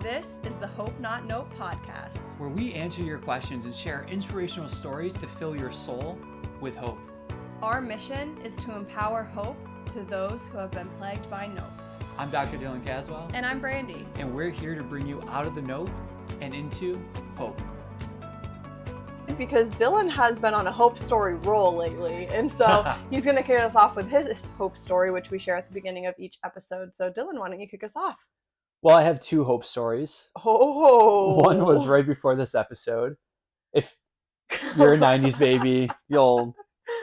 This is the Hope Not Nope podcast, where we answer your questions and share inspirational stories to fill your soul with hope. Our mission is to empower hope to those who have been plagued by nope. I'm Dr. Dylan Caswell. And I'm Brandy. And we're here to bring you out of the nope and into hope. Because Dylan has been on a hope story roll lately, and so he's going to kick us off with his hope story, which we share at the beginning of each episode. So Dylan, why don't you kick us off? Well, I have two hope stories. Oh, one was right before this episode. If you're a 90s baby, you'll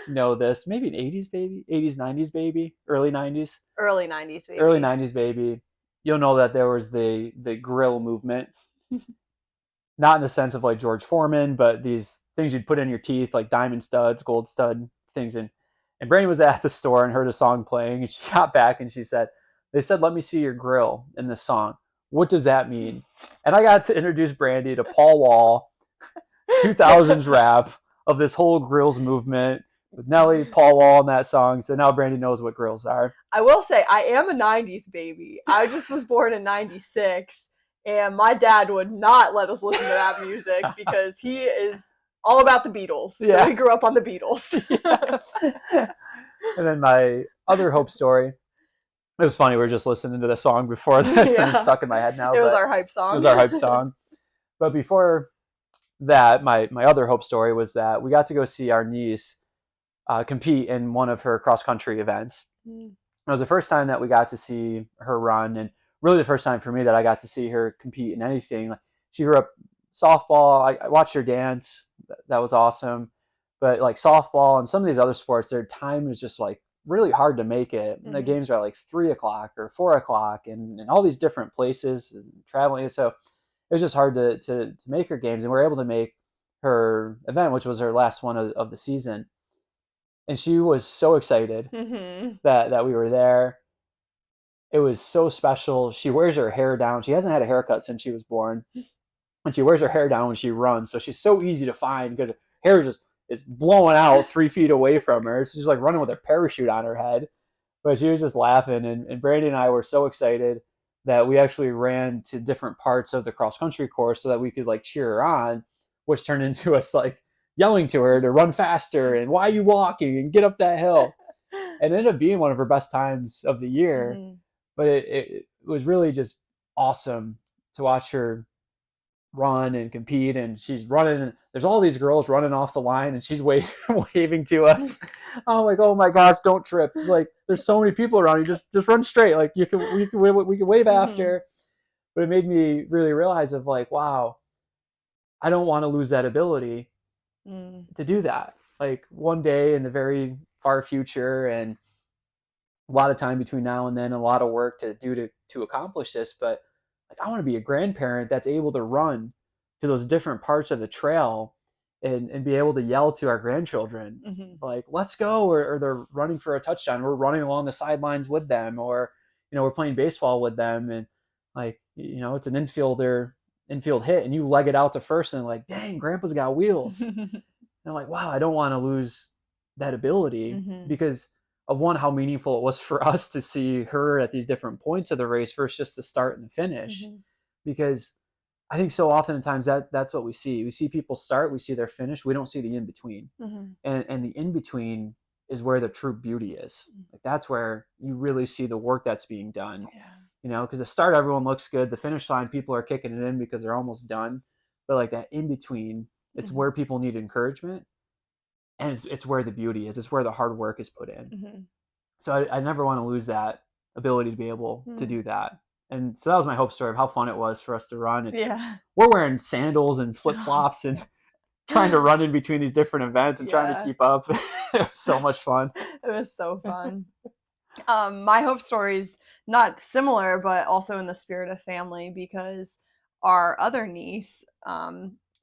know this. Maybe an 80s baby, 80s, 90s baby, early 90s. Early 90s baby. Early 90s baby. You'll know that there was the grill movement. Not in the sense of like George Foreman, but these things you'd put in your teeth, like diamond studs, gold stud things. And Brandy was at the store and heard a song playing, and she got back and she said, they said, "Let me see your grill" in this song. What does that mean? And I got to introduce Brandy to Paul Wall, 2000s rap of this whole grills movement with Nelly, Paul Wall in that song. So now Brandy knows what grills are. I will say, I am a 90s baby. I just was born in 96. And my dad would not let us listen to that music because he is all about the Beatles. So he grew up on the Beatles. And then my other hope story, it was funny. We were just listening to the song before this and it's stuck in my head now. It was our hype song. It was our hype song. But before that, my other hope story was that we got to go see our niece compete in one of her cross-country events. It was the first time that we got to see her run, and really the first time for me that I got to see her compete in anything. Like, she grew up softball. I watched her dance. That was awesome. But like softball and some of these other sports, their time is just like really hard to make it. The games are like 3:00 or 4:00 and all these different places and traveling. So it was just hard to make her games. And we were able to make her event, which was her last one of the season. And she was so excited that we were there. It was so special. She wears her hair down. She hasn't had a haircut since she was born. And she wears her hair down when she runs. So she's so easy to find because her hair is blowing out 3 feet away from her. She's like running with a parachute on her head. But she was just laughing. And Brandy and I were so excited that we actually ran to different parts of the cross-country course so that we could like cheer her on, which turned into us like yelling to her to run faster and why are you walking and get up that hill. And it ended up being one of her best times of the year. But it was really just awesome to watch her run and compete. And she's running, and there's all these girls running off the line, and she's waving to us. I'm like, oh my gosh, don't trip! Like, there's so many people around you. Just run straight. Like we can wave after. But it made me really realize of like, wow, I don't want to lose that ability to do that. Like one day in the very far future, and a lot of time between now and then, a lot of work to do to accomplish this. But like, I want to be a grandparent that's able to run to those different parts of the trail and be able to yell to our grandchildren, like, let's go, or they're running for a touchdown. We're running along the sidelines with them, or, we're playing baseball with them. And like, it's an infield hit and you leg it out to first and like, dang, grandpa's got wheels. And I'm like, wow, I don't want to lose that ability because of one, how meaningful it was for us to see her at these different points of the race versus just the start and the finish. Because I think so often times that's what we see. We see people start, we see their finish, we don't see the in-between. And the in-between is where the true beauty is. Like, that's where you really see the work that's being done. Because the start, everyone looks good. The finish line, people are kicking it in because they're almost done. But like that in-between, it's where people need encouragement. And it's where the beauty is. It's where the hard work is put in. So I never want to lose that ability to be able to do that. And so that was my hope story of how fun it was for us to run. And we're wearing sandals and flip-flops and trying to run in between these different events and trying to keep up. It was so much fun. It was so fun. My hope story is not similar, but also in the spirit of family, because our other niece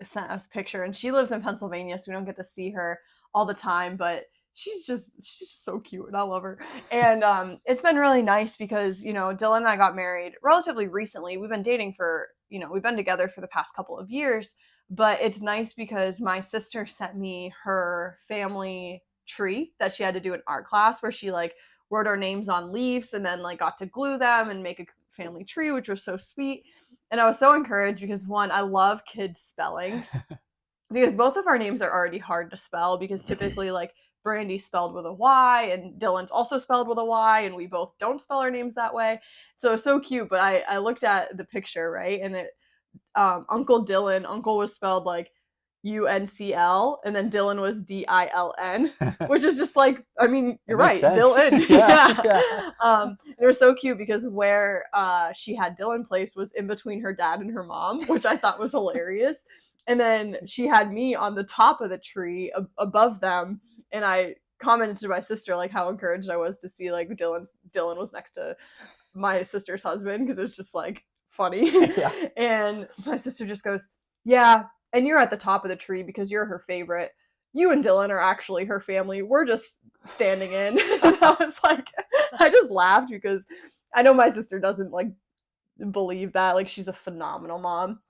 sent us a picture, and she lives in Pennsylvania, so we don't get to see her all the time, but she's just so cute and I love her. And it's been really nice because, Dylan and I got married relatively recently. We've been dating for, we've been together for the past couple of years, but it's nice because my sister sent me her family tree that she had to do in art class, where she like wrote our names on leaves and then like got to glue them and make a family tree, which was so sweet. And I was so encouraged because, one, I love kids' spellings because both of our names are already hard to spell because typically, like, Brandy's spelled with a Y and Dylan's also spelled with a Y, and we both don't spell our names that way. So it's so cute. But I looked at the picture, right? And Uncle Dylan, Uncle was spelled like UNCL, and then Dylan was DILN, which is just like, I mean, you're right, sense. Dylan. Yeah. It was so cute because where she had Dylan placed was in between her dad and her mom, which I thought was hilarious. And then she had me on the top of the tree above them, and I commented to my sister like how encouraged I was to see like Dylan was next to my sister's husband because it's just like funny. Yeah. And my sister just goes, yeah, and you're at the top of the tree because you're her favorite. You and Dylan are actually her family. We're just standing in. And I was like, I just laughed because I know my sister doesn't like believe that. Like, she's a phenomenal mom.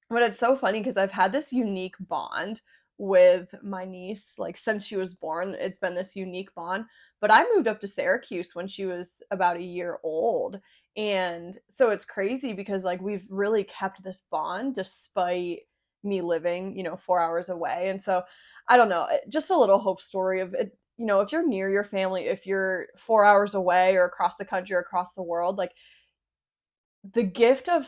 But it's so funny because I've had this unique bond with my niece, like, since she was born. It's been this unique bond. But I moved up to Syracuse when she was about a year old. And so it's crazy because, like, we've really kept this bond despite me living, 4 hours away. And so I don't know, just a little hope story of it. If you're near your family, if you're 4 hours away or across the country or across the world, like, the gift of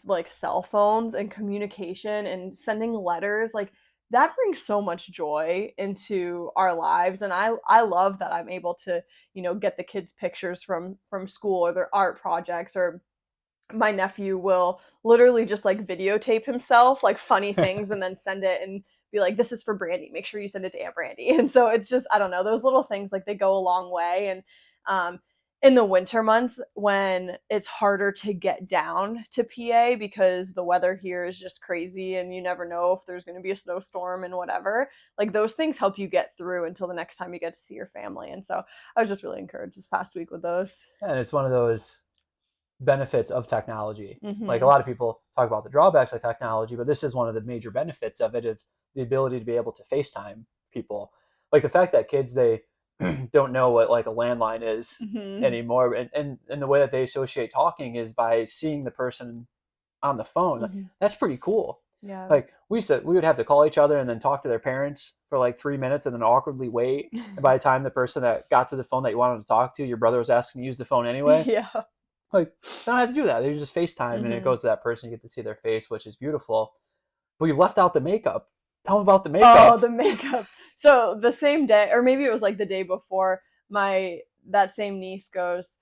like cell phones and communication and sending letters, like, that brings so much joy into our lives. And I love that I'm able to get the kids pictures from school or their art projects, or my nephew will literally just like videotape himself like funny things and then send it and be like, this is for Brandy, make sure you send it to Aunt Brandy. And so it's just, I don't know, those little things, like, they go a long way. And in the winter months when it's harder to get down to PA because the weather here is just crazy and you never know if there's going to be a snowstorm and whatever, like, those things help you get through until the next time you get to see your family. And so I was just really encouraged this past week with those. And it's one of those benefits of technology. Mm-hmm. Like, a lot of people talk about the drawbacks of technology, but this is one of the major benefits of it, of the ability to be able to FaceTime people. Like, the fact that kids, they don't know what like a landline is Mm-hmm. anymore, and the way that they associate talking is by seeing the person on the phone. Mm-hmm. That's pretty cool. Yeah. Like, we would have to call each other and then talk to their parents for like 3 minutes and then awkwardly wait. And by the time the person that got to the phone that you wanted to talk to, your brother was asking to use the phone anyway. Yeah. Like, they don't have to do that. They just FaceTime and it Mm-hmm. goes to that person. You get to see their face, which is beautiful. But you left out the makeup. Tell them about the makeup. Oh, the makeup. So the same day, or maybe it was like the day before, that same niece goes,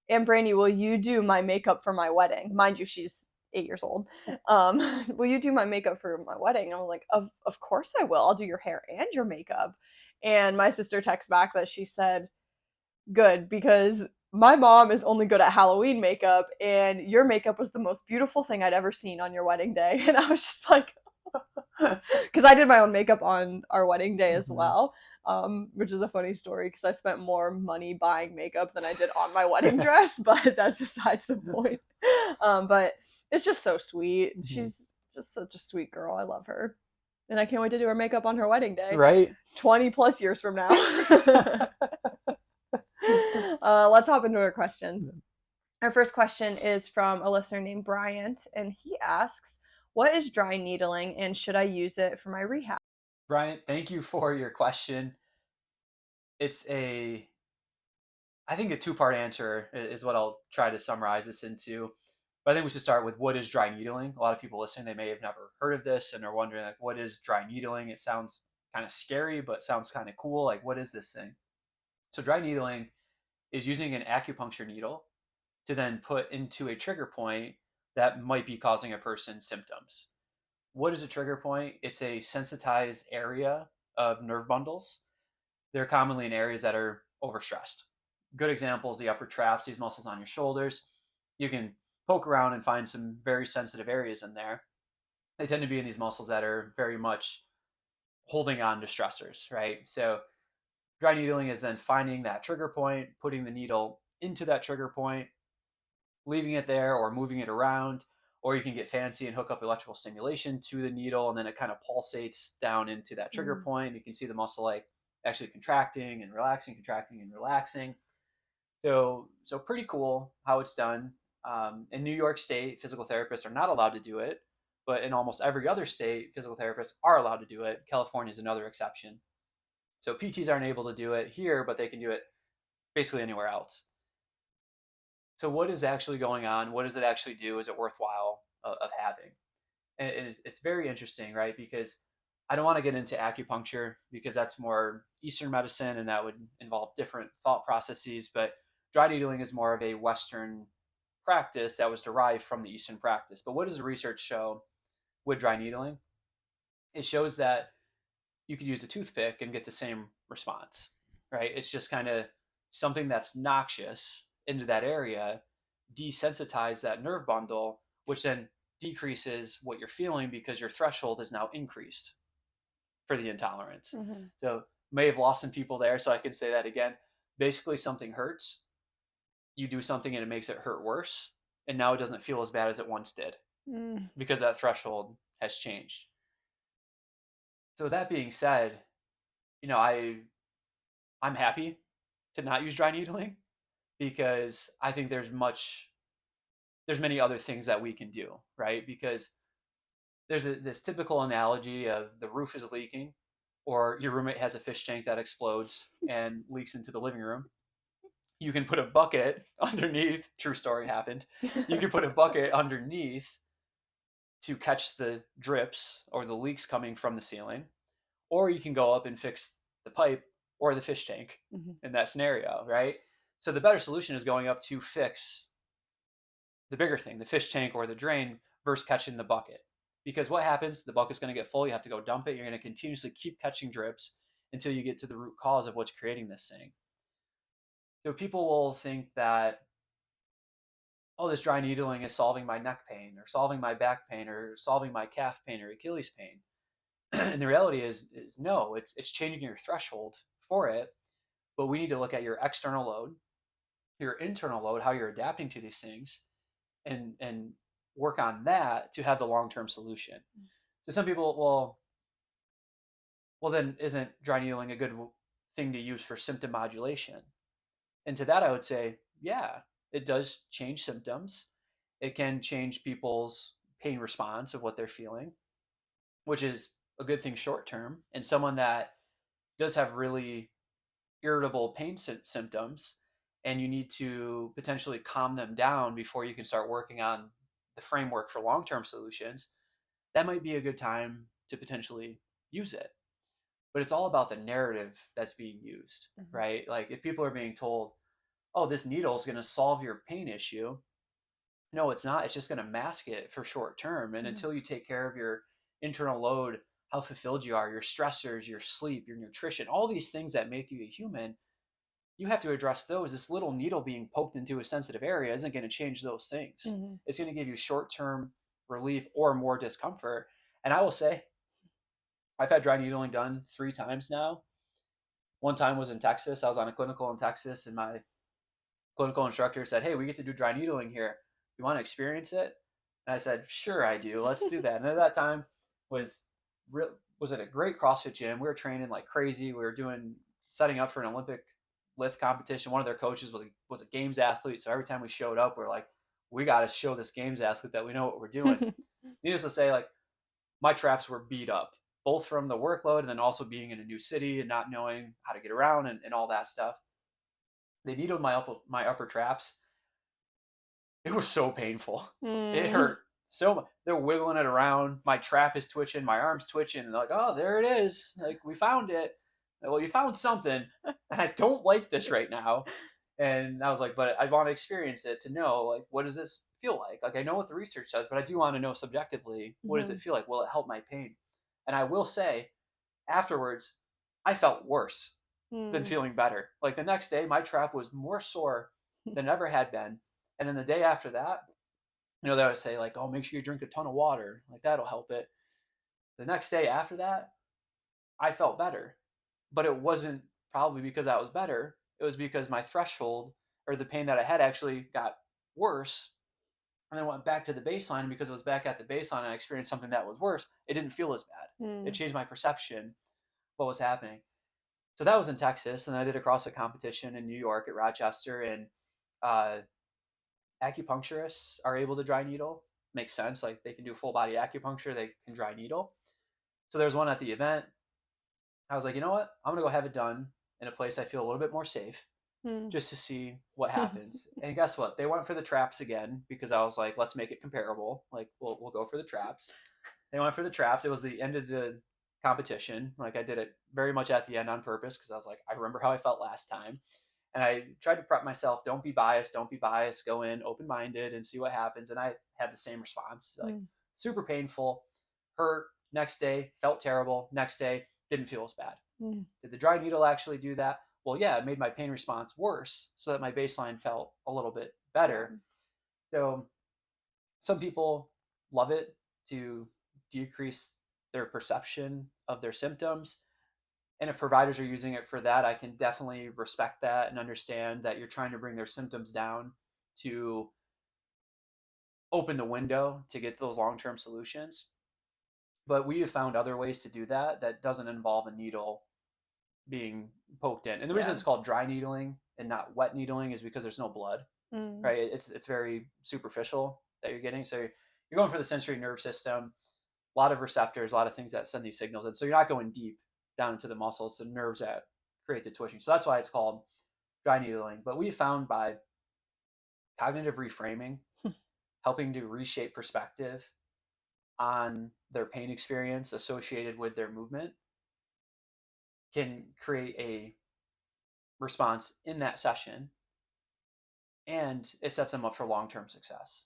Aunt Brandy, will you do my makeup for my wedding? Mind you, she's 8 years old. Will you do my makeup for my wedding? And I was like, of course I will. I'll do your hair and your makeup. And my sister texts back that she said, good, because my mom is only good at Halloween makeup, and your makeup was the most beautiful thing I'd ever seen on your wedding day. And I was just like, because I did my own makeup on our wedding day as well, which is a funny story because I spent more money buying makeup than I did on my wedding dress, but that's besides the point. But it's just so sweet. Mhm. She's just such a sweet girl. I love her. And I can't wait to do her makeup on her wedding day. Right? 20 plus years from now. Let's hop into our questions. Our first question is from a listener named Bryant, and he asks, what is dry needling and should I use it for my rehab? Bryant, thank you for your question. It's I think a two-part answer is what I'll try to summarize this into. But I think we should start with, what is dry needling? A lot of people listening, they may have never heard of this and are wondering, like, what is dry needling? It sounds kind of scary, but sounds kind of cool. Like, what is this thing? So dry needling is using an acupuncture needle to then put into a trigger point that might be causing a person symptoms. What is a trigger point? It's a sensitized area of nerve bundles. They're commonly in areas that are overstressed. Good example is the upper traps, these muscles on your shoulders. You can poke around and find some very sensitive areas in there. They tend to be in these muscles that are very much holding on to stressors, right? So dry needling is then finding that trigger point, putting the needle into that trigger point, leaving it there or moving it around, or you can get fancy and hook up electrical stimulation to the needle, and then it kind of pulsates down into that trigger point. You can see the muscle like actually contracting and relaxing, contracting and relaxing. So pretty cool how it's done. In New York State, physical therapists are not allowed to do it, but in almost every other state, physical therapists are allowed to do it. California is another exception. So PTs aren't able to do it here, but they can do it basically anywhere else. So what is actually going on? What does it actually do? Is it worthwhile of having? And it's very interesting, right? Because I don't want to get into acupuncture because that's more Eastern medicine and that would involve different thought processes. But dry needling is more of a Western practice that was derived from the Eastern practice. But what does the research show with dry needling? It shows that you could use a toothpick and get the same response, right? It's just kind of something that's noxious into that area, desensitize that nerve bundle, which then decreases what you're feeling because your threshold is now increased for the intolerance. Mm-hmm. So may have lost some people there, so I can say that again. Basically, something hurts, you do something and it makes it hurt worse, and now it doesn't feel as bad as it once did because that threshold has changed. So that being said, I'm happy to not use dry needling because I think there's many other things that we can do, right? Because there's this typical analogy of the roof is leaking or your roommate has a fish tank that explodes and leaks into the living room. You can put a bucket underneath, true story happened. You can put a bucket underneath to catch the drips or the leaks coming from the ceiling, or you can go up and fix the pipe or the fish tank in that scenario, right? So the better solution is going up to fix the bigger thing, the fish tank or the drain, versus catching the bucket. Because what happens? The bucket's going to get full. You have to go dump it. You're going to continuously keep catching drips until you get to the root cause of what's creating this thing. So people will think that, oh, this dry needling is solving my neck pain or solving my back pain or solving my calf pain or Achilles pain. And the reality is no, it's changing your threshold for it. But we need to look at your external load, your internal load, how you're adapting to these things, and work on that to have the long-term solution. So some people, well, then isn't dry needling a good thing to use for symptom modulation? And to that, I would say, yeah, it does change symptoms. It can change people's pain response of what they're feeling, which is a good thing short term. And someone that does have really irritable pain symptoms and you need to potentially calm them down before you can start working on the framework for long-term solutions, that might be a good time to potentially use it. But it's all about the narrative that's being used, right? Like if people are being told, oh, this needle is going to solve your pain issue. No, it's not. It's just going to mask it for short term. And until you take care of your internal load, how fulfilled you are, your stressors, your sleep, your nutrition, all these things that make you a human, you have to address those. This little needle being poked into a sensitive area isn't going to change those things. It's going to give you short-term relief or more discomfort. And I will say, I've had dry needling done 3 times now. One time was in Texas. I was on a clinical in Texas, and my clinical instructor said, hey, we get to do dry needling here. You want to experience it? And I said, sure, I do. Let's do that. And at that time was at a great CrossFit gym. We were training like crazy. We were setting up for an Olympic lift competition. One of their coaches was a games athlete. So every time we showed up, we're like, we got to show this games athlete that we know what we're doing. Needless to say, like my traps were beat up, both from the workload and then also being in a new city and not knowing how to get around and all that stuff. They needled my upper traps. It was so painful. It hurt so much. They're wiggling it around. My trap is twitching. My arm's twitching. And they're like, oh, there it is. Like, we found it. Well, you found something. And I don't like this right now. And I was like, but I want to experience it to know, like, what does this feel like? Like, I know what the research says, but I do want to know subjectively, what does it feel like? Will it help my pain? And I will say, afterwards, I felt worse than feeling better. Like, the next day, my trap was more sore than it ever had been. And then the day after that, they would say, like, oh, make sure you drink a ton of water. Like, that'll help it. The next day after that, I felt better. But it wasn't probably because I was better. It was because my threshold or the pain that I had actually got worse and then went back to the baseline. And because it was back at the baseline and I experienced something that was worse, it didn't feel as bad. It changed my perception of what was happening. So that was in Texas. And I did a CrossFit competition in New York at Rochester. And acupuncturists are able to dry needle. Makes sense. Like they can do full body acupuncture, they can dry needle. So there's one at the event. I was like, you know what? I'm gonna go have it done in a place I feel a little bit more safe, just to see what happens. And guess what? They went for the traps again because I was like, let's make it comparable. Like we'll go for the traps. They went for the traps. It was the end of the competition. Like I did it very much at the end on purpose because I was like, I remember how I felt last time. And I tried to prep myself. Don't be biased. Don't be biased. Go in open minded and see what happens. And I had the same response. Like super painful, hurt. Next day felt terrible. Next day didn't feel as bad. Did the dry needle actually do that? Well, yeah, it made my pain response worse so that my baseline felt a little bit better. So some people love it to decrease their perception of their symptoms. And if providers are using it for that, I can definitely respect that and understand that you're trying to bring their symptoms down to open the window to get those long-term solutions. But we have found other ways to do that that doesn't involve a needle being poked in. And the reason it's called dry needling and not wet needling is because there's no blood, right? It's very superficial that you're getting. So you're going for the sensory nerve system, a lot of receptors, a lot of things that send these signals in. So you're not going deep down into the muscle. It's the nerves that create the twitching. So that's why it's called dry needling. But we found by cognitive reframing, helping to reshape perspective on their pain experience associated with their movement, can create a response in that session, and it sets them up for long-term success.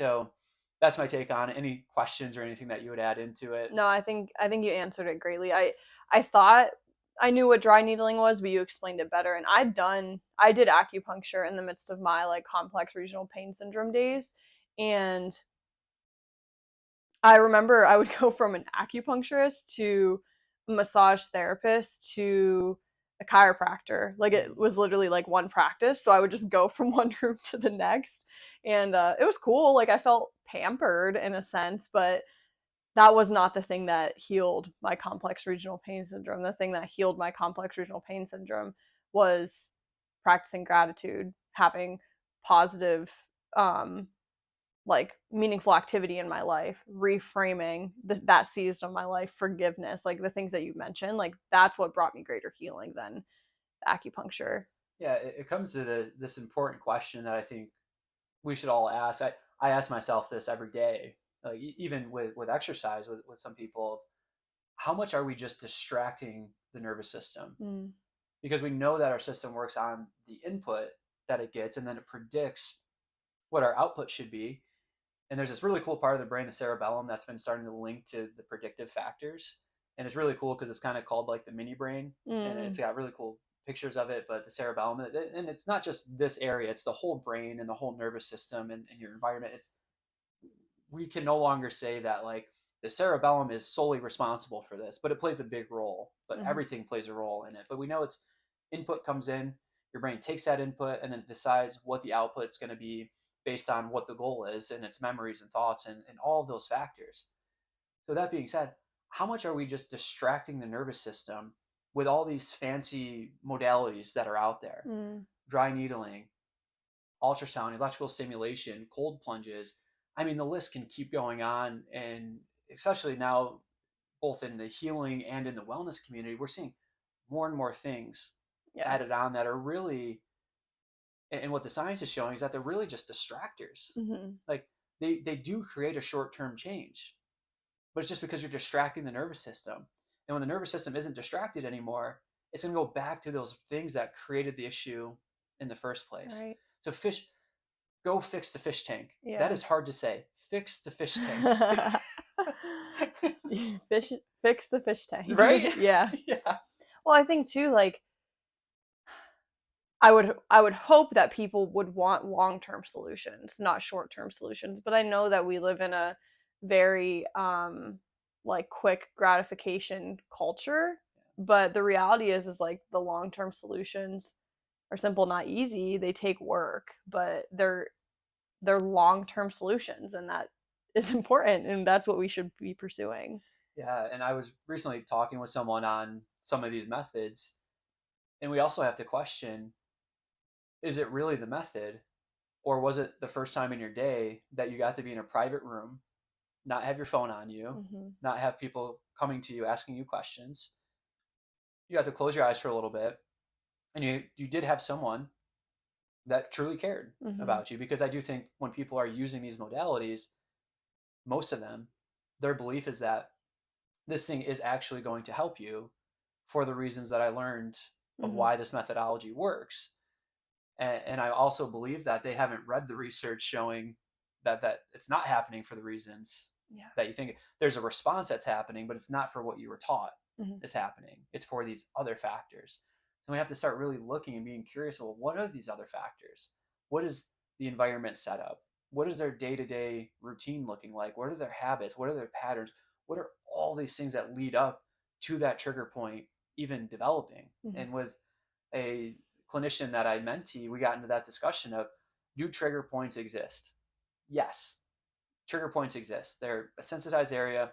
So that's my take on it. Any questions or anything that you would add into it? No, I think you answered it greatly. I thought I knew what dry needling was, but you explained it better. And I did acupuncture in the midst of my like complex regional pain syndrome days, and I remember I would go from an acupuncturist to a massage therapist to a chiropractor. Like it was literally like one practice. So I would just go from one room to the next. And it was cool. Like I felt pampered in a sense, but that was not the thing that healed my complex regional pain syndrome. The thing that healed my complex regional pain syndrome was practicing gratitude, having positive like meaningful activity in my life, reframing that season of my life, forgiveness, like the things that you mentioned, like that's what brought me greater healing than acupuncture. Yeah, it comes to this important question that I think we should all ask. I ask myself this every day, even with exercise, with some people, how much are we just distracting the nervous system? Because we know that our system works on the input that it gets, and then it predicts what our output should be. And there's this really cool part of the brain, the cerebellum, that's been starting to link to the predictive factors. And it's really cool because it's kind of called like the mini brain, and it's got really cool pictures of it. But the cerebellum, and it's not just this area; it's the whole brain and the whole nervous system and your environment. We can no longer say that like the cerebellum is solely responsible for this, but it plays a big role. But everything plays a role in it. But we know it's input comes in, your brain takes that input and then decides what the output's going to be based on what the goal is and its memories and thoughts and all of those factors. So that being said, how much are we just distracting the nervous system with all these fancy modalities that are out there? Dry needling, ultrasound, electrical stimulation, cold plunges. I mean, the list can keep going on. And especially now, both in the healing and in the wellness community, we're seeing more and more things added on that are really, and what the science is showing is that they're really just distractors. Like they do create a short-term change, but it's just because you're distracting the nervous system. And when the nervous system isn't distracted anymore, it's going to go back to those things that created the issue in the first place. Right. So go fix the fish tank. That is hard to say. Fix the fish tank. Fix the fish tank. Right? Yeah. Yeah. Well, I think too, like I would hope that people would want long-term solutions, not short-term solutions. But I know that we live in a very like quick gratification culture. But the reality is like the long-term solutions are simple, not easy. They take work, but they're long-term solutions, and that is important, and that's what we should be pursuing. Yeah, and I was recently talking with someone on some of these methods, and we also have to question, is it really the method Or was it the first time in your day that you got to be in a private room, not have your phone on you, not have people coming to you asking you questions? You got to close your eyes for a little bit, and you did have someone that truly cared about you. Because I do think when people are using these modalities, most of them, their belief is that this thing is actually going to help you for the reasons that I learned of why this methodology works. And I also believe that they haven't read the research showing that it's not happening for the reasons that you think. There's a response that's happening, but it's not for what you were taught is happening. It's for these other factors. So we have to start really looking and being curious, well, what are these other factors? What is the environment set up? What is their day-to-day routine looking like? What are their habits? What are their patterns? What are all these things that lead up to that trigger point even developing? And with a clinician that I mentee, we got into that discussion of, do trigger points exist? Yes, trigger points exist. They're a sensitized area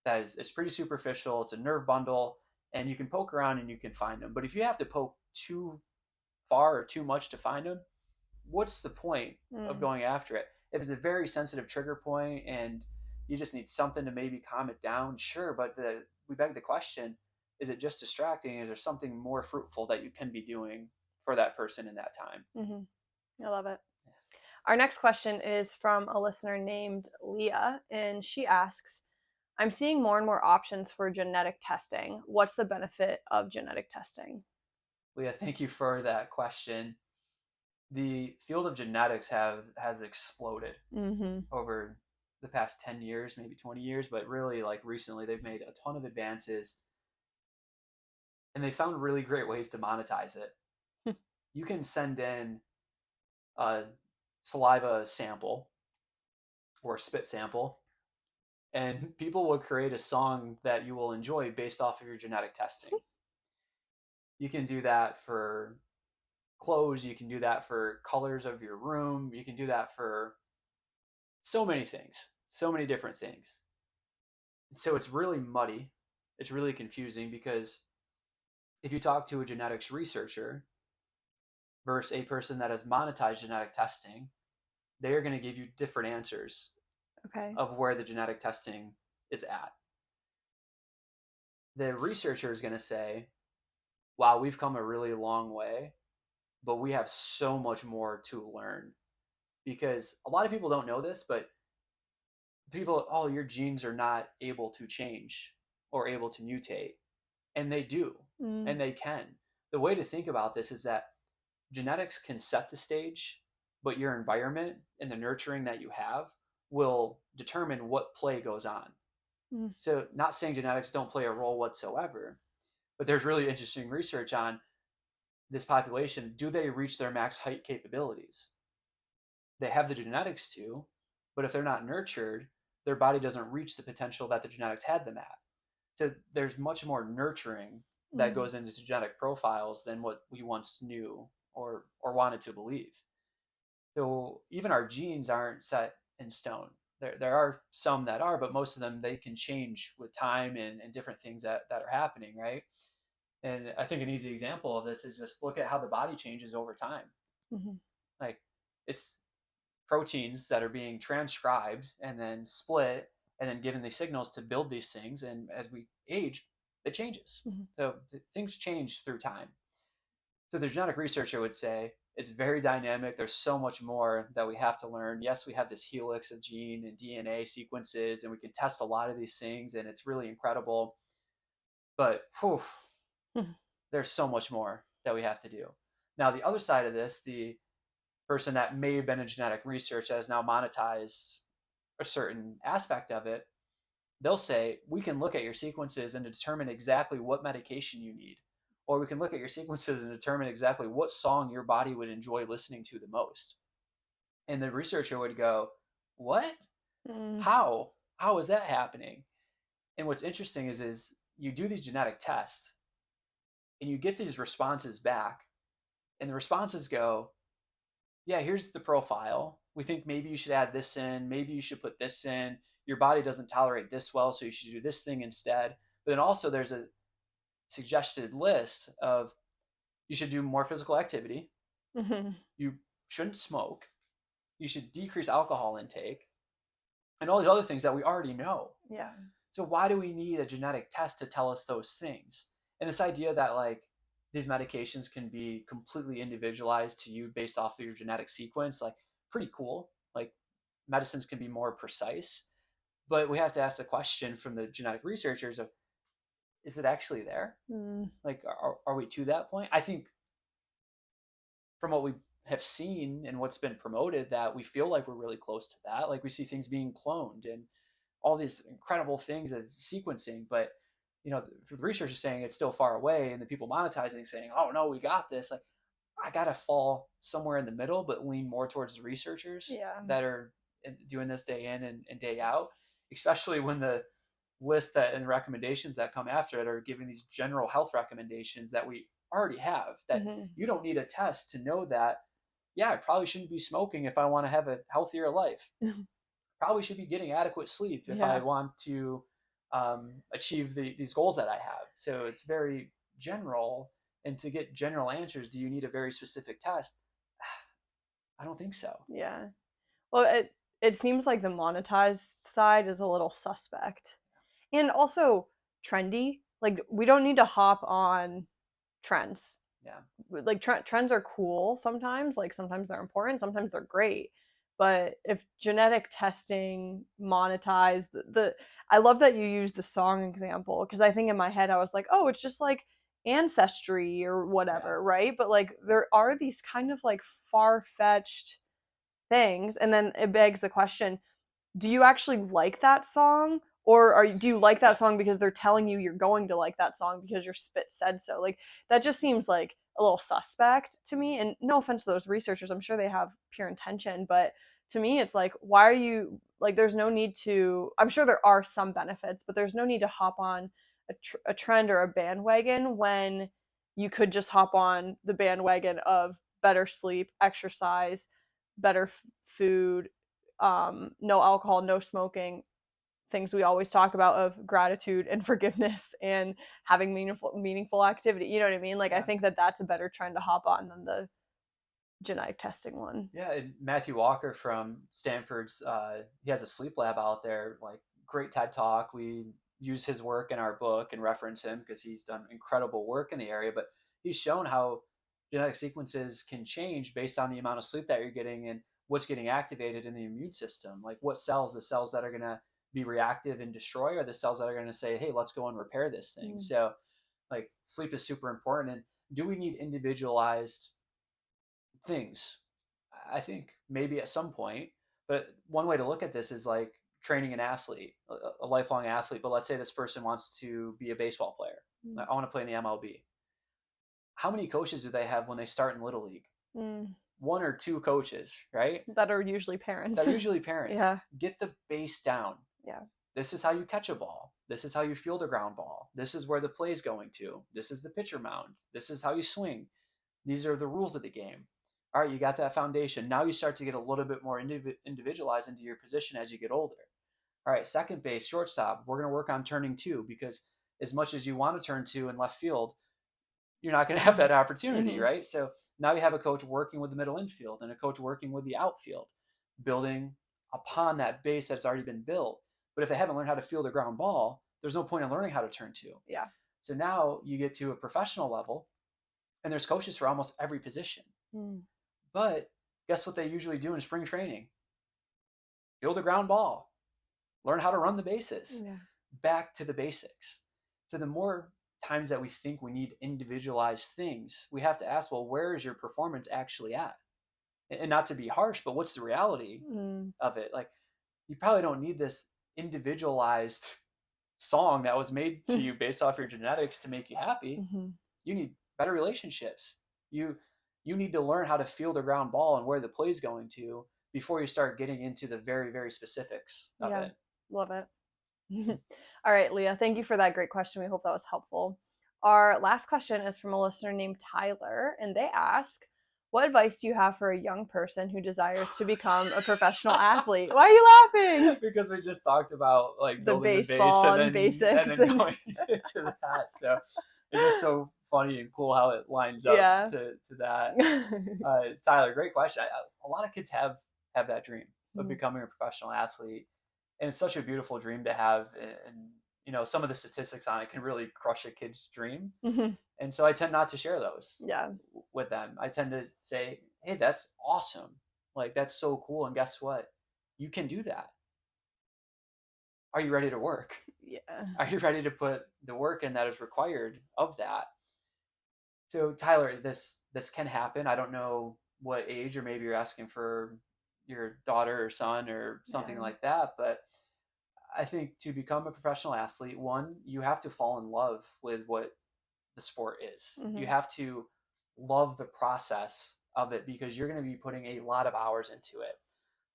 that is, it's pretty superficial. It's a nerve bundle, and you can poke around and you can find them. But if you have to poke too far or too much to find them, what's the point of going after it? If it's a very sensitive trigger point and you just need something to maybe calm it down, sure. But we beg the question, is it just distracting? Is there something more fruitful that you can be doing for that person in that time? I love it. Our next question is from a listener named Leah, and she asks, I'm seeing more and more options for genetic testing. What's the benefit of genetic testing? Leah, thank you for that question. The field of genetics has exploded over the past 10 years, maybe 20 years, but really like recently they've made a ton of advances, and they found really great ways to monetize it. You can send in a saliva sample or spit sample, and people will create a song that you will enjoy based off of your genetic testing. You can do that for clothes, you can do that for colors of your room, you can do that for so many things, so many different things. And so it's really muddy, it's really confusing, because if you talk to a genetics researcher versus a person that has monetized genetic testing, they are going to give you different answers of where the genetic testing is at. The researcher is going to say, wow, we've come a really long way, but we have so much more to learn. Because a lot of people don't know this, but people, oh, your genes are not able to change or able to mutate. And they do, and they can. The way to think about this is that genetics can set the stage, but your environment and the nurturing that you have will determine what play goes on. So not saying genetics don't play a role whatsoever, but there's really interesting research on this population. Do they reach their max height capabilities? They have the genetics to, but if they're not nurtured, their body doesn't reach the potential that the genetics had them at. So there's much more nurturing that goes into genetic profiles than what we once knew or wanted to believe. So even our genes aren't set in stone. There are some that are, but most of them, they can change with time and different things that are happening, right? And I think an easy example of this is just look at how the body changes over time. Like, it's proteins that are being transcribed and then split and then given these signals to build these things. And as we age, it changes. So things change through time. So the genetic researcher would say it's very dynamic. There's so much more that we have to learn. Yes, we have this helix of gene and DNA sequences, and we can test a lot of these things, and it's really incredible. But there's so much more that we have to do. Now, the other side of this, the person that may have been in genetic research that has now monetized a certain aspect of it, they'll say, we can look at your sequences and determine exactly what medication you need. Or we can look at your sequences and determine exactly what song your body would enjoy listening to the most. And the researcher would go, what? How? How is that happening? And what's interesting is you do these genetic tests and you get these responses back, and the responses go, yeah, here's the profile. We think maybe you should add this in. Maybe you should put this in. Your body doesn't tolerate this well, so you should do this thing instead. But then also there's a suggested list of, you should do more physical activity. You shouldn't smoke. you should decrease alcohol intake, and all these other things that we already know. Yeah. So why do we need a genetic test to tell us those things? And this idea that like these medications can be completely individualized to you based off of your genetic sequence, like pretty cool. Like medicines can be more precise, but we have to ask the question from the genetic researchers of, is it actually there? Like, are we to that point? I think from what we have seen and what's been promoted, that we feel like we're really close to that. Like we see things being cloned and all these incredible things of sequencing, but the researchers saying it's still far away, and the people monetizing saying, "Oh no, we got this." Like, I gotta fall somewhere in the middle, but lean more towards the researchers that are doing this day in and day out, especially when the list that and recommendations that come after it are giving these general health recommendations that we already have. That you don't need a test to know that. Yeah, I probably shouldn't be smoking if I want to have a healthier life. Probably should be getting adequate sleep if I want to achieve these goals that I have. So it's very general. And to get general answers, do you need a very specific test? I don't think so. Yeah. Well, it seems like the monetized side is a little suspect. And also trendy. Like, we don't need to hop on trends. Yeah. Like, trends are cool sometimes. Like, sometimes they're important, sometimes they're great. But if genetic testing monetized, I love that you use the song example, because I think in my head I was like, oh, it's just like ancestry or whatever, right? But like there are these kind of like far-fetched things, and then it begs the question, do you actually like that song, or do you like that song because they're telling you you're going to like that song because your spit said so? Like, that just seems like a little suspect to me. And no offense to those researchers, I'm sure they have pure intention, but to me it's like, why are you like, there's no need to, I'm sure there are some benefits, but there's no need to hop on a trend or a bandwagon when you could just hop on the bandwagon of better sleep, exercise, better food, no alcohol, no smoking, things we always talk about of gratitude and forgiveness and having meaningful activity. You know what I mean? Like, I think that that's a better trend to hop on than the genetic testing one. Yeah, and Matthew Walker from Stanford's, he has a sleep lab out there. Like, great TED Talk. We use his work in our book and reference him because he's done incredible work in the area. But he's shown how genetic sequences can change based on the amount of sleep that you're getting and what's getting activated in the immune system. Like, what cells, the cells that are going to be reactive and destroy, are the cells that are going to say, hey, let's go and repair this thing. So, like, sleep is super important. And do we need individualized things? I think maybe at some point, but one way to look at this is like training an athlete, a lifelong athlete. But let's say this person wants to be a baseball player. I want to play in the MLB. How many coaches do they have when they start in Little League? One or two coaches, right? That are usually parents. Yeah. Get the base down. Yeah. This is how you catch a ball. This is how you field a ground ball. This is where the play is going to. This is the pitcher mound. This is how you swing. These are the rules of the game. All right, you got that foundation. Now you start to get a little bit more individualized into your position as you get older. All right, second base, shortstop, we're going to work on turning two, because as much as you want to turn two in left field, you're not going to have that opportunity, right? So now you have a coach working with the middle infield and a coach working with the outfield, building upon that base that's already been built. But if they haven't learned how to field a ground ball, there's no point in learning how to turn two. Yeah. So now you get to a professional level, and there's coaches for almost every position. But guess what they usually do in spring training? Field a ground ball. Learn how to run the bases. Yeah. Back to the basics. So the more times that we think we need individualized things, we have to ask, well, where is your performance actually at? And not to be harsh, but what's the reality of it? Like, you probably don't need this individualized song that was made to you based off your genetics to make you happy. You need better relationships. You need to learn how to field a ground ball and where the play is going to before you start getting into the very, very specifics of it. Love it. All right, Leah, thank you for that great question. We hope that was helpful. Our last question is from a listener named Tyler, and they ask, what advice do you have for a young person who desires to become a professional athlete? Why are you laughing? Because we just talked about like the building baseball the base and basics and then going to that. So it's just so funny and cool how it lines up to that. Tyler, great question. A lot of kids have have that dream of becoming a professional athlete. And it's such a beautiful dream to have. And some of the statistics on it can really crush a kid's dream. And so I tend not to share those with them. I tend to say, hey, that's awesome. Like, that's so cool. And guess what? You can do that. Are you ready to work? Yeah. Are you ready to put the work in that is required of that? So Tyler, this can happen. I don't know what age, or maybe you're asking for your daughter or son or something like that, but I think to become a professional athlete, one, you have to fall in love with what the sport is. You have to love the process of it, because you're going to be putting a lot of hours into it.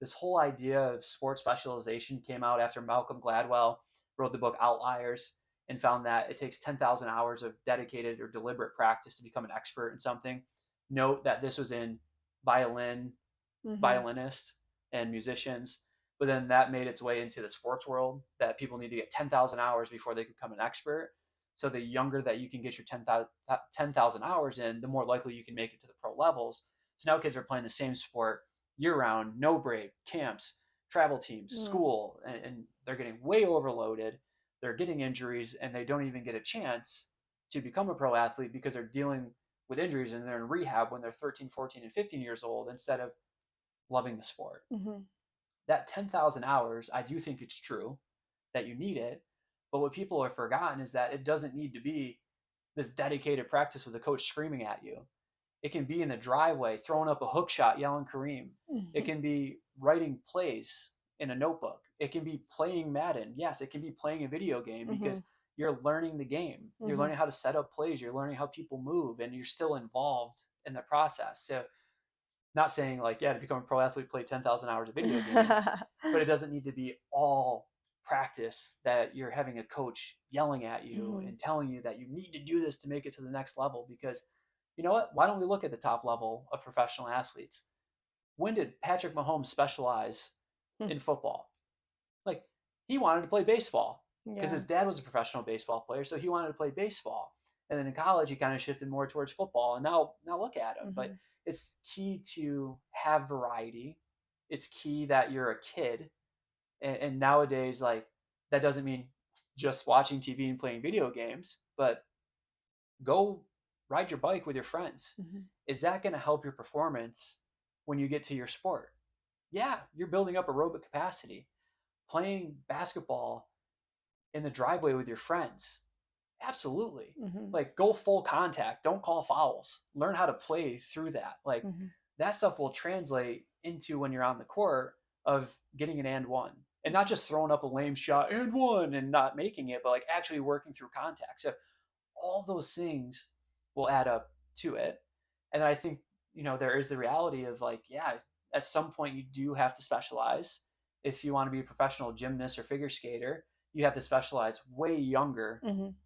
This whole idea of sport specialization came out after Malcolm Gladwell wrote the book Outliers and found that it takes 10,000 hours of dedicated or deliberate practice to become an expert in something. Note that this was in violinists and musicians, but then that made its way into the sports world, that people need to get 10,000 hours before they become an expert. So the younger that you can get your 10,000 hours in, the more likely you can make it to the pro levels. So now kids are playing the same sport year round, no break, camps, travel teams, school, and they're getting way overloaded. They're getting injuries, and they don't even get a chance to become a pro athlete because they're dealing with injuries and they're in rehab when they're 13, 14, and 15 years old instead of loving the sport. That 10,000 hours, I do think it's true that you need it. But what people have forgotten is that it doesn't need to be this dedicated practice with a coach screaming at you. It can be in the driveway, throwing up a hook shot, yelling Kareem. It can be writing plays in a notebook. It can be playing Madden. Yes, it can be playing a video game, because you're learning the game. You're learning how to set up plays. You're learning how people move, and you're still involved in the process. So not saying like, to become a pro athlete, play 10,000 hours of video games, but it doesn't need to be all practice that you're having a coach yelling at you and telling you that you need to do this to make it to the next level. Because you know what? Why don't we look at the top level of professional athletes? When did Patrick Mahomes specialize in football? Like, he wanted to play baseball because his dad was a professional baseball player, so he wanted to play baseball. And then in college, he kind of shifted more towards football. And now look at him. But it's key to have variety. It's key that you're a kid. And nowadays, like, that doesn't mean just watching TV and playing video games, but go ride your bike with your friends. Is that going to help your performance when you get to your sport? Yeah, you're building up aerobic capacity. Playing basketball in the driveway with your friends, absolutely. Like, go full contact. Don't call fouls. Learn how to play through that. Like, that stuff will translate into when you're on the court of getting an and one, and not just throwing up a lame shot and one and not making it, but like actually working through contact. So all those things will add up to it. And I think, there is the reality of like, at some point you do have to specialize. If you want to be a professional gymnast or figure skater, you have to specialize way younger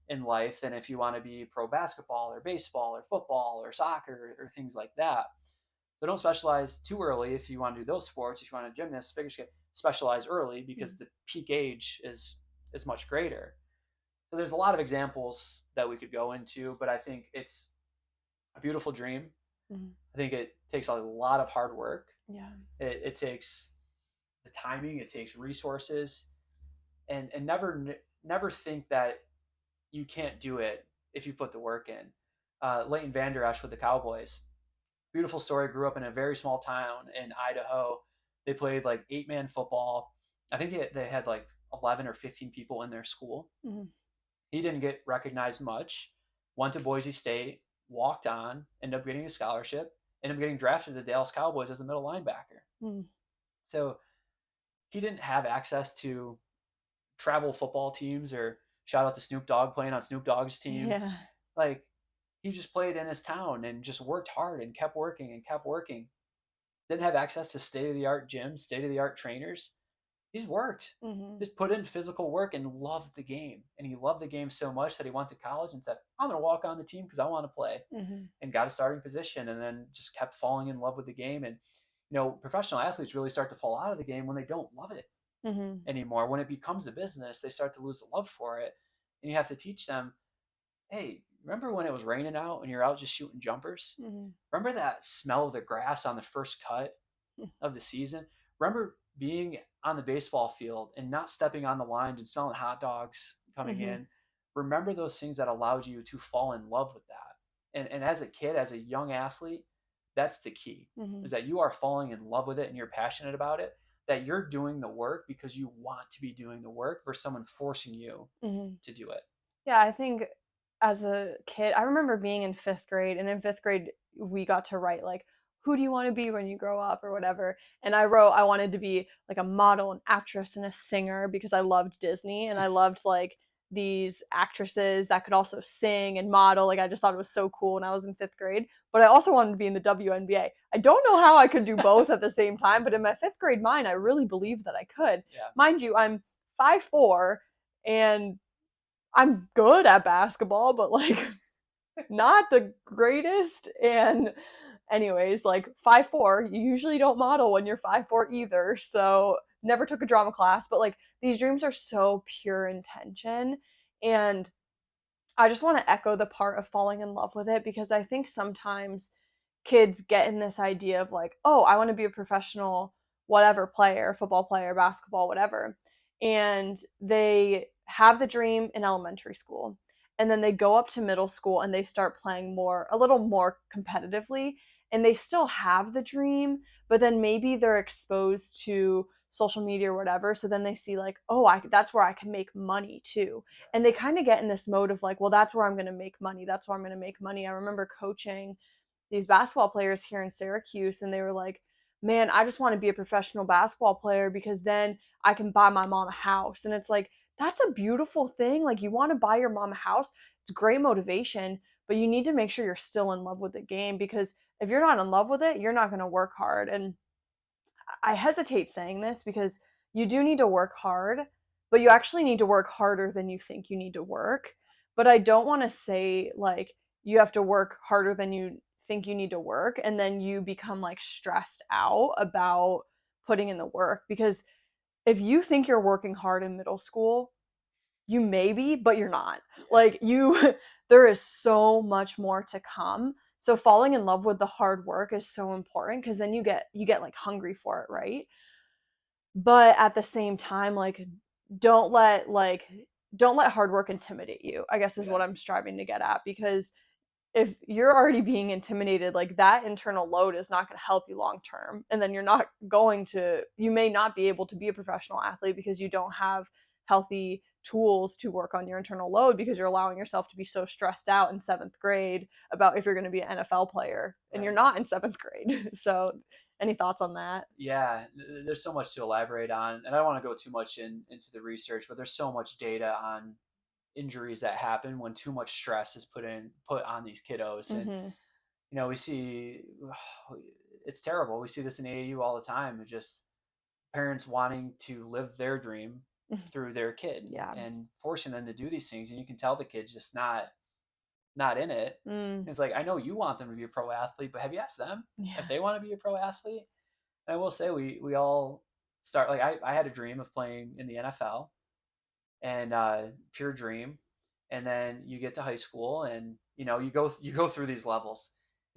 in life than if you want to be pro basketball or baseball or football or soccer or things like that. So don't specialize too early if you want to do those sports. If you want to gymnast, figure skate, specialize early, because the peak age is much greater. So there's a lot of examples that we could go into, but I think it's a beautiful dream. I think it takes a lot of hard work. It takes the timing, it takes resources, and never think that you can't do it if you put the work in. Leighton Vander Esch with the Cowboys, beautiful story. Grew up in a very small town in Idaho. They played like 8-man football. I think they had like 11 or 15 people in their school. He didn't get recognized much. Went to Boise State, walked on, ended up getting a scholarship, ended up getting drafted to the Dallas Cowboys as a middle linebacker. So he didn't have access to travel football teams, or shout out to Snoop Dogg playing on Snoop Dogg's team. Like, he just played in his town and just worked hard and kept working and kept working. Didn't have access to state-of-the-art gyms, state-of-the-art trainers. He's worked, just put in physical work and loved the game. And he loved the game so much that he went to college and said, I'm going to walk on the team because I want to play, and got a starting position, and then just kept falling in love with the game. And, professional athletes really start to fall out of the game when they don't love it anymore. When it becomes a business, they start to lose the love for it. And you have to teach them, hey, remember when it was raining out and you're out just shooting jumpers? Remember that smell of the grass on the first cut of the season? remember being on the baseball field and not stepping on the line and smelling hot dogs coming Mm-hmm. in. Remember those things that allowed you to fall in love with that. And as a kid, as a young athlete, that's the key, Mm-hmm. is that you are falling in love with it and you're passionate about it, that you're doing the work because you want to be doing the work versus someone forcing you Mm-hmm. to do it. Yeah, I think as a kid, I remember being in 5th grade, and in 5th grade, we got to write, like, who do you want to be when you grow up or whatever. And I wrote I wanted to be like a model, an actress, and a singer because I loved Disney and I loved like these actresses that could also sing and model. Like, I just thought it was so cool when I was in 5th grade. But I also wanted to be in the WNBA. I don't know how I could do both at the same time, but in my 5th grade mind, I really believed that I could. Yeah. Mind you, I'm 5'4", and I'm good at basketball, but like not the greatest. And anyways, like 5'4", you usually don't model when you're 5'4" either. So never took a drama class, but like these dreams are so pure intention. And I just want to echo the part of falling in love with it, because I think sometimes kids get in this idea of like, oh, I want to be a professional whatever player, football player, basketball, whatever. And they have the dream in elementary school. And then they go up to middle school and they start playing a little more competitively. And they still have the dream, but then maybe they're exposed to social media or whatever. So then they see like, oh, that's where I can make money too. And they kind of get in this mode of like, well, that's where I'm going to make money. That's where I'm going to make money. I remember coaching these basketball players here in Syracuse, and they were like, man, I just want to be a professional basketball player because then I can buy my mom a house. And it's like, that's a beautiful thing. Like, you want to buy your mom a house. It's great motivation, but you need to make sure you're still in love with the game, because if you're not in love with it, you're not going to work hard. And I hesitate saying this because you do need to work hard, but you actually need to work harder than you think you need to work. But I don't want to say like you have to work harder than you think you need to work and then you become like stressed out about putting in the work, because if you think you're working hard in middle school, you may be, but you're not. Yeah. Like, you there is so much more to come. So falling in love with the hard work is so important, because then you get like hungry for it, right? But at the same time, like, don't let like don't let hard work intimidate you, I guess, is Yeah. what I'm striving to get at. Because if you're already being intimidated, like, that internal load is not going to help you long term. And then you may not be able to be a professional athlete because you don't have healthy tools to work on your internal load, because you're allowing yourself to be so stressed out in 7th grade about if you're going to be an NFL player and you're Right. not in 7th grade. So any thoughts on that? Yeah, there's so much to elaborate on, and I don't want to go too much into the research, but there's so much data on injuries that happen when too much stress is put on these kiddos. And Mm-hmm. we see it's terrible. We see this in AAU all the time. It's just parents wanting to live their dream through their kid Yeah. and forcing them to do these things, and you can tell the kid's just not in it. It's like, I know you want them to be a pro athlete, but have you asked them Yeah. if they want to be a pro athlete? And I will say we all start, like, I had a dream of playing in the NFL, and pure dream. And then you get to high school, and you go through these levels.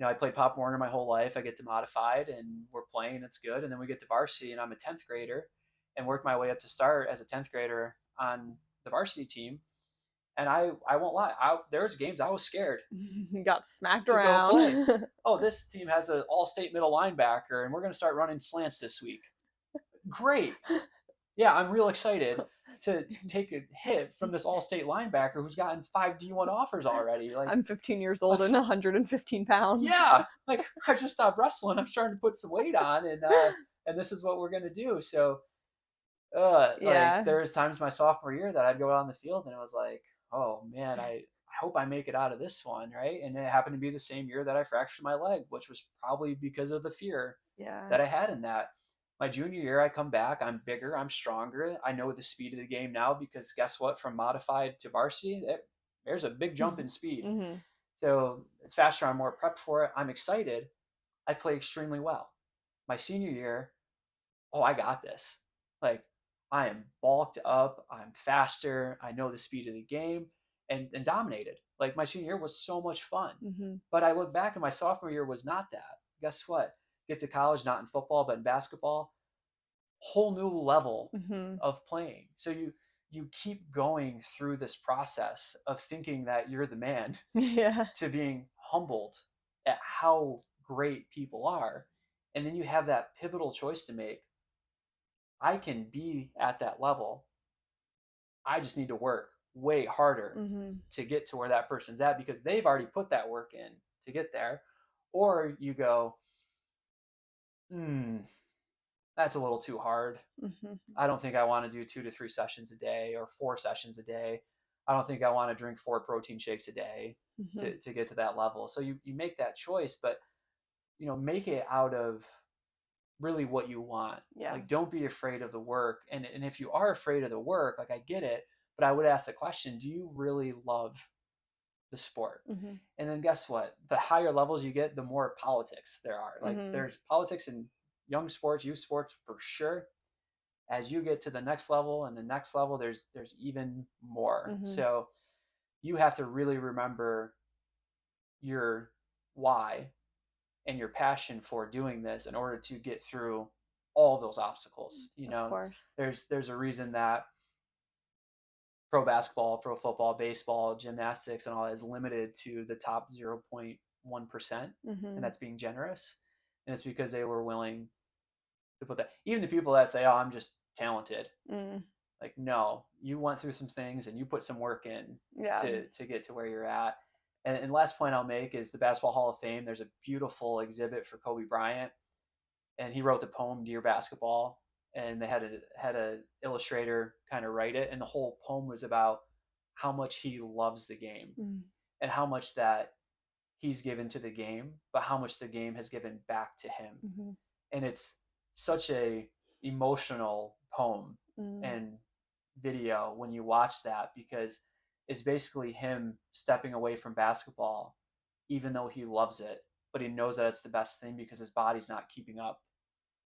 I played Pop Warner my whole life. I get to modified, and we're playing. It's good. And then we get to varsity, and I'm a 10th grader, and work my way up to start as a 10th grader on the varsity team. And I won't lie, there was games I was scared You got smacked to go play. around. Oh, this team has an all-state middle linebacker, and we're going to start running slants this week. Great. Yeah, I'm real excited to take a hit from this all-state linebacker who's gotten 5 D1 offers already. Like, I'm 15 years old and 115 pounds. yeah, like, I just stopped wrestling. I'm starting to put some weight on, and this is what we're gonna do. So, like, Yeah. there was times my sophomore year that I'd go out on the field and I was like, oh man, I hope I make it out of this one, right? And it happened to be the same year that I fractured my leg, which was probably because of the fear Yeah. that I had in that. My junior year, I come back, I'm bigger, I'm stronger. I know the speed of the game now, because guess what? From modified to varsity, there's a big jump in speed. Mm-hmm. So it's faster, I'm more prepped for it. I'm excited. I play extremely well. My senior year, oh, I got this. Like, I am bulked up, I'm faster, I know the speed of the game, and dominated. Like, my senior year was so much fun. Mm-hmm. But I look back and my sophomore year was not that. Guess what? Get to college, not in football, but in basketball. whole new level Mm-hmm. of playing. So you keep going through this process of thinking that you're the man Yeah. to being humbled at how great people are. And then you have that pivotal choice to make. I can be at that level. I just need to work way harder Mm-hmm. to get to where that person's at because they've already put that work in to get there. Or you go, that's a little too hard. Mm-hmm. I don't think I want to do 2 to 3 sessions a day or 4 sessions a day. I don't think I want to drink 4 protein shakes a day Mm-hmm. to get to that level. So you make that choice, but make it out of really what you want. Yeah. Like, don't be afraid of the work. And if you are afraid of the work, like, I get it, but I would ask the question, do you really love the sport? Mm-hmm. And then guess what? The higher levels you get, the more politics there are. Like, Mm-hmm. there's politics in young sports, youth sports for sure. As you get to the next level and the next level, there's even more. Mm-hmm. So you have to really remember your why and your passion for doing this in order to get through all those obstacles. Of course. There's a reason that pro basketball, pro football, baseball, gymnastics, and all that is limited to the top 0.1%, Mm-hmm. and that's being generous. And it's because they were willing to put that. Even the people that say, "Oh, I'm just talented," like, no, you went through some things and you put some work in to get to where you're at. And last point I'll make is the Basketball Hall of Fame. There's a beautiful exhibit for Kobe Bryant, and he wrote the poem "Dear Basketball," and they had a illustrator kind of write it, and the whole poem was about how much he loves the game and how much that he's given to the game, but how much the game has given back to him. Mm-hmm. And it's such a emotional poem and video when you watch that, because it's basically him stepping away from basketball even though he loves it, but he knows that it's the best thing because his body's not keeping up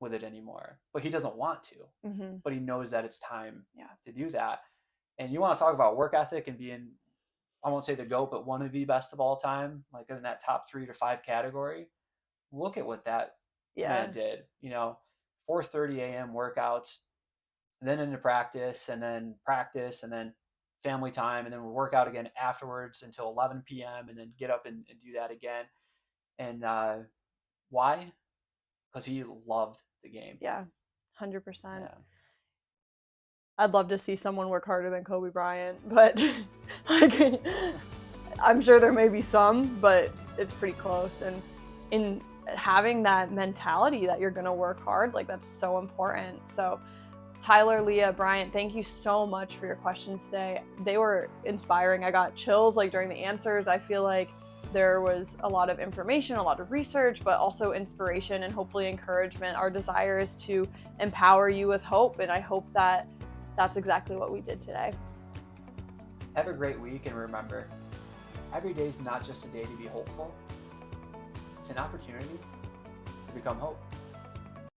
with it anymore, but he doesn't want to. But he knows that it's time to do that. And you want to talk about work ethic and being, I won't say the GOAT, but one of the best of all time, like in that top 3 to 5 category. Look at what that man did. 4:30 a.m. workouts, then into practice, and then family time, and then we'll work out again afterwards until 11 p.m. and then get up and do that again. And why? Because he loved the game. Yeah, 100%. Yeah. I'd love to see someone work harder than Kobe Bryant, but like, I'm sure there may be some, but it's pretty close. And in having that mentality that you're going to work hard, like, that's so important. So Tyler, Leah, Bryant, thank you so much for your questions today. They were inspiring. I got chills like during the answers. I feel like there was a lot of information, a lot of research, but also inspiration and hopefully encouragement. Our desire is to empower you with hope, and I hope that that's exactly what we did today. Have a great week, and remember, every day is not just a day to be hopeful. It's an opportunity to become hope.